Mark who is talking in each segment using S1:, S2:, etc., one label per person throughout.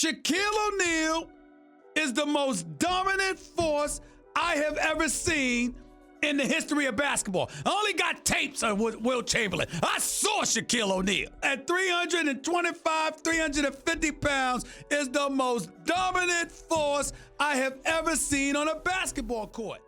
S1: Shaquille O'Neal is the most dominant force I have ever seen in the history of basketball. I only got tapes of Will Chamberlain. I saw Shaquille O'Neal. At 325, 350 pounds is the most dominant force I have ever seen on a basketball court.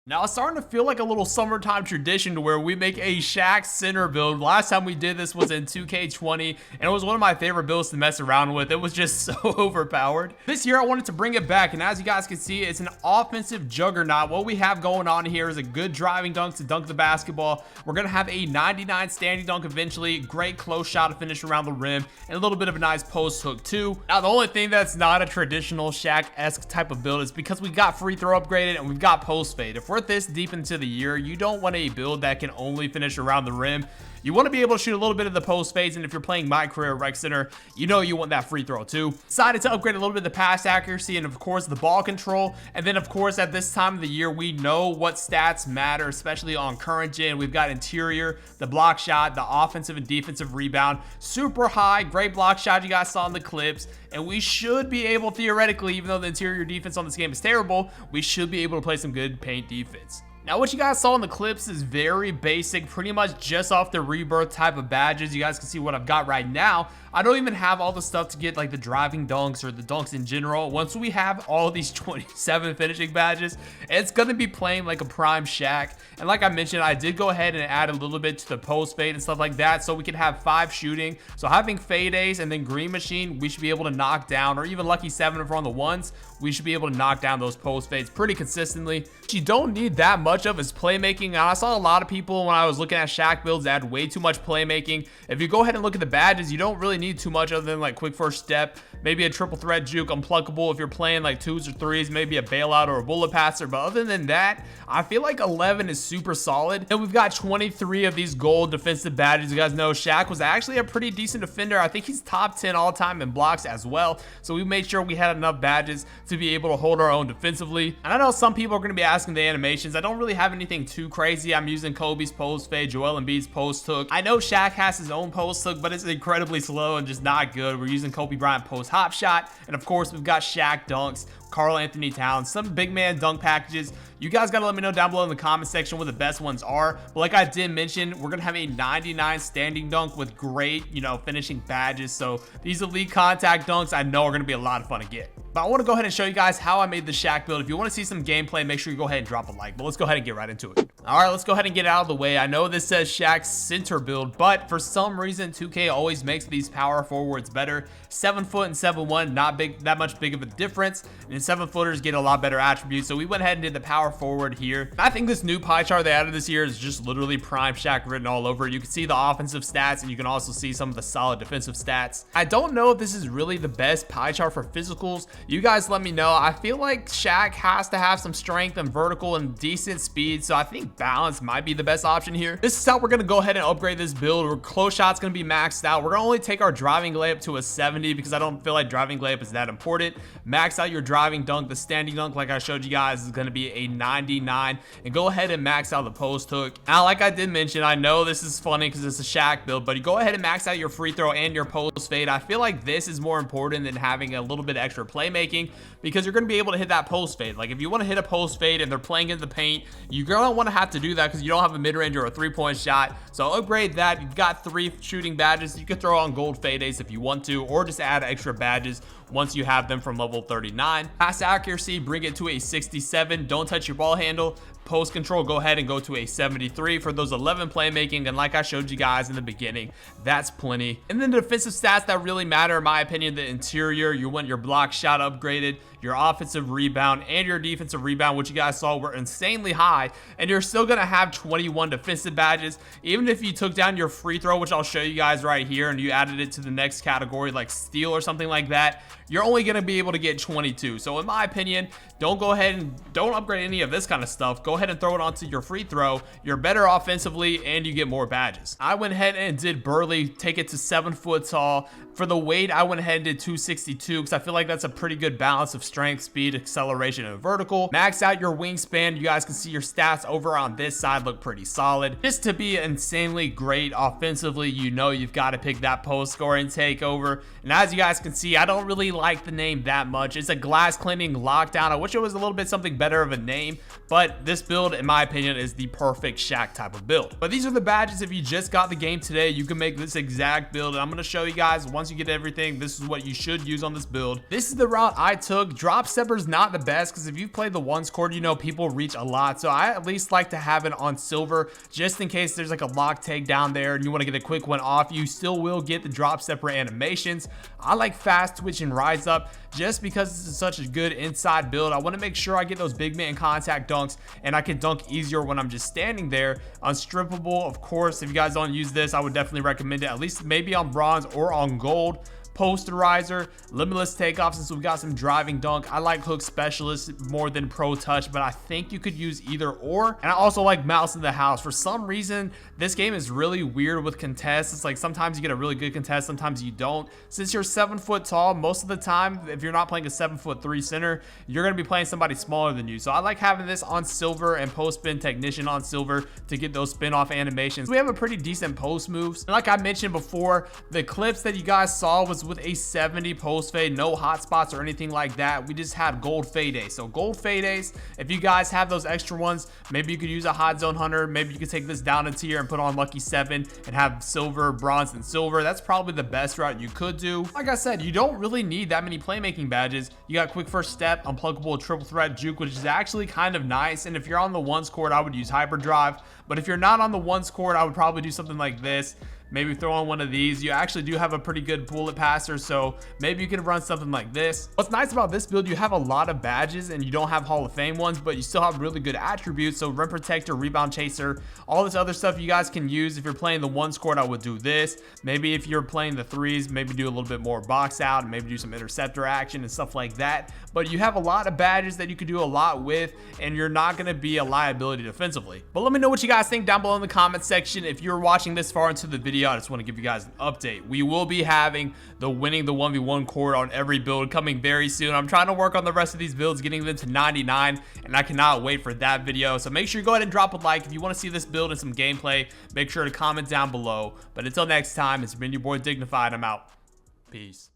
S2: Now it's starting to feel like a little summertime tradition to where we make a Shaq center build. Last time we did this was in 2K20, and it was one of my favorite builds to mess around with. It was just so overpowered. This year I wanted to bring it back, and as you guys can see, it's an offensive juggernaut. What we have going on here is a good driving dunk to dunk the basketball. We're gonna have a 99 standing dunk eventually, great close shot to finish around the rim, and a little bit of a nice post hook too. Now the only thing that's not a traditional Shaq-esque type of build is because we got free throw upgraded and we've got post fade. If we're this deep into the year, you don't want a build that can only finish around the rim. You want to be able to shoot a little bit of the post fades, and if you're playing my career rec center, you know you want that free throw too. Decided to upgrade a little bit of the pass accuracy and of course the ball control. And then of course at this time of the year, we know what stats matter, especially on current gen. We've got interior, the block shot, the offensive and defensive rebound, super high, great block shot you guys saw in the clips. And we should be able, theoretically, even though the interior defense on this game is terrible, we should be able to play some good paint defense. Now what you guys saw in the clips is very basic, pretty much just off the rebirth type of badges. You guys can see what I've got right now. I don't even have all the stuff to get like the driving dunks or the dunks in general. Once we have all these 27 finishing badges, it's gonna be playing like a prime Shaq. And like I mentioned, I did go ahead and add a little bit to the post fade and stuff like that, so we can have 5 shooting. So having fade A's and then green machine, we should be able to knock down, or even lucky 7 if we're on the ones, we should be able to knock down those post fades pretty consistently. What you don't need that much of is playmaking. Now, I saw a lot of people when I was looking at Shaq builds add way too much playmaking. If you go ahead and look at the badges, you don't really need too much other than like quick first step, maybe a triple threat juke, unpluckable if you're playing like 2s or 3s, maybe a bailout or a bullet passer. But other than that, I feel like 11 is super solid. And we've got 23 of these gold defensive badges. You guys know Shaq was actually a pretty decent defender. I think he's top 10 all time in blocks as well. So we made sure we had enough badges to be able to hold our own defensively. And I know some people are going to be asking the animations. I don't really have anything too crazy. I'm using Kobe's post fade, Joel Embiid's post hook. I know Shaq has his own post hook, but it's incredibly slow and just not good. We're using Kobe Bryant post hop shot. And of course, we've got Shaq dunks, Karl Anthony Towns, some big man dunk packages. You guys got to let me know down below in the comment section what the best ones are. But like I did mention, we're going to have a 99 standing dunk with great, finishing badges. So these elite contact dunks I know are going to be a lot of fun to get. But I want to go ahead and show you guys how I made the Shaq build. If you want to see some gameplay, make sure you go ahead and drop a like. But let's go ahead and get right into it. All right, let's go ahead and get it out of the way. I know this says Shaq center build, but for some reason 2K always makes these power forwards better. 7 foot and 7'1", not that much big of a difference. And 7-footers get a lot better attributes. So we went ahead and did the power forward here. I think this new pie chart they added this year is just literally prime Shaq written all over it. You can see the offensive stats and you can also see some of the solid defensive stats. I don't know if this is really the best pie chart for physicals. You guys let me know. I feel like Shaq has to have some strength and vertical and decent speed. So I think balance might be the best option here. This is how we're going to go ahead and upgrade this build. Our close shot's going to be maxed out. We're going to only take our driving layup to a 70 because I don't feel like driving layup is that important. Max out your driving dunk. The standing dunk, like I showed you guys, is going to be a 99. And go ahead and max out the post hook. Now, like I did mention, I know this is funny because it's a Shaq build, but you go ahead and max out your free throw and your post fade. I feel like this is more important than having a little bit extra playmaking because you're going to be able to hit that post fade. Like if you want to hit a post fade and they're playing in the paint, you're going to want to have to do that because you don't have a mid-range or a 3-point shot. So upgrade that. You've got 3 shooting badges. You could throw on gold fade ace if you want to, or just add extra badges. once you have them from level 39. Pass accuracy, bring it to a 67. Don't touch your ball handle. Post control, go ahead and go to a 73 for those 11 playmaking, and like I showed you guys in the beginning, that's plenty. And then the defensive stats that really matter, in my opinion, the interior, you want your block shot upgraded, your offensive rebound, and your defensive rebound, which you guys saw were insanely high, and you're still gonna have 21 defensive badges. Even if you took down your free throw, which I'll show you guys right here, and you added it to the next category like steal or something like that, you're only gonna be able to get 22. So in my opinion, don't go ahead and don't upgrade any of this kind of stuff. Go ahead and throw it onto your free throw. You're better offensively and you get more badges. I went ahead and did Burley, take it to 7 foot tall. For the weight, I went ahead and did 262 because I feel like that's a pretty good balance of strength, speed, acceleration, and vertical. Max out your wingspan. You guys can see your stats over on this side look pretty solid. Just to be insanely great offensively, you know you've got to pick that post scoring takeover. And as you guys can see, I don't really like the name that much. It's a glass cleaning lockdown. I wish it was a little bit something better of a name, but this build, in my opinion, is the perfect Shaq type of build. But these are the badges. If you just got the game today, you can make this exact build. And I'm going to show you guys, once you get everything, this is what you should use on this build. This is the route I took. Drop stepper is not the best because if you've played the ones court, you know people reach a lot. So I at least like to have it on silver just in case there's like a lock takedown there and you want to get a quick one off. You still will get the drop stepper animations. I like fast twitch and rise up just because this is such a good inside build. I want to make sure I get those big man contact dunks and I can dunk easier when I'm just standing there. Unstrippable, of course, if you guys don't use this, I would definitely recommend it, at least maybe on bronze or on gold. Posterizer, limitless takeoff, since we've got some driving dunk. I like hook specialist more than pro touch, but I think you could use either or. And I also like mouse in the house. For some reason, this game is really weird with contests. It's like sometimes you get a really good contest, sometimes you don't. Since you're 7 foot tall, most of the time, if you're not playing a 7'3" center, you're gonna be playing somebody smaller than you. So I like having this on silver and post spin technician on silver to get those spin off animations. We have a pretty decent post moves. And like I mentioned before, the clips that you guys saw was with a 70 post fade, no hot spots or anything like that. We just had gold fade ace. So gold fade ace, if you guys have those extra ones, maybe you could use a hot zone hunter. Maybe you could take this down a tier and put on lucky 7 and have silver, bronze, and silver. That's probably the best route you could do. Like I said, you don't really need that many playmaking badges. You got quick first step, unpluggable triple threat juke, which is actually kind of nice. And if you're on the ones court, I would use hyperdrive. But if you're not on the ones court, I would probably do something like this. Maybe throw on one of these. You actually do have a pretty good bullet passer, so maybe you can run something like this. What's nice about this build, you have a lot of badges and you don't have Hall of Fame ones, but you still have really good attributes. So rim protector, rebound chaser, all this other stuff you guys can use. If you're playing the ones court, I would do this. Maybe if you're playing the threes, maybe do a little bit more box out and maybe do some interceptor action and stuff like that. But you have a lot of badges that you could do a lot with, and you're not going to be a liability defensively. But let me know what you guys think down below in the comment section. If you're watching this far into the video, I just want to give you guys an update. We will be having the winning the 1v1 court on every build coming very soon. I'm trying to work on the rest of these builds, getting them to 99, and I cannot wait for that video. So make sure you go ahead and drop a like. If you want to see this build and some gameplay, make sure to comment down below. But until next time, it's been your boy Dignified. I'm out. Peace.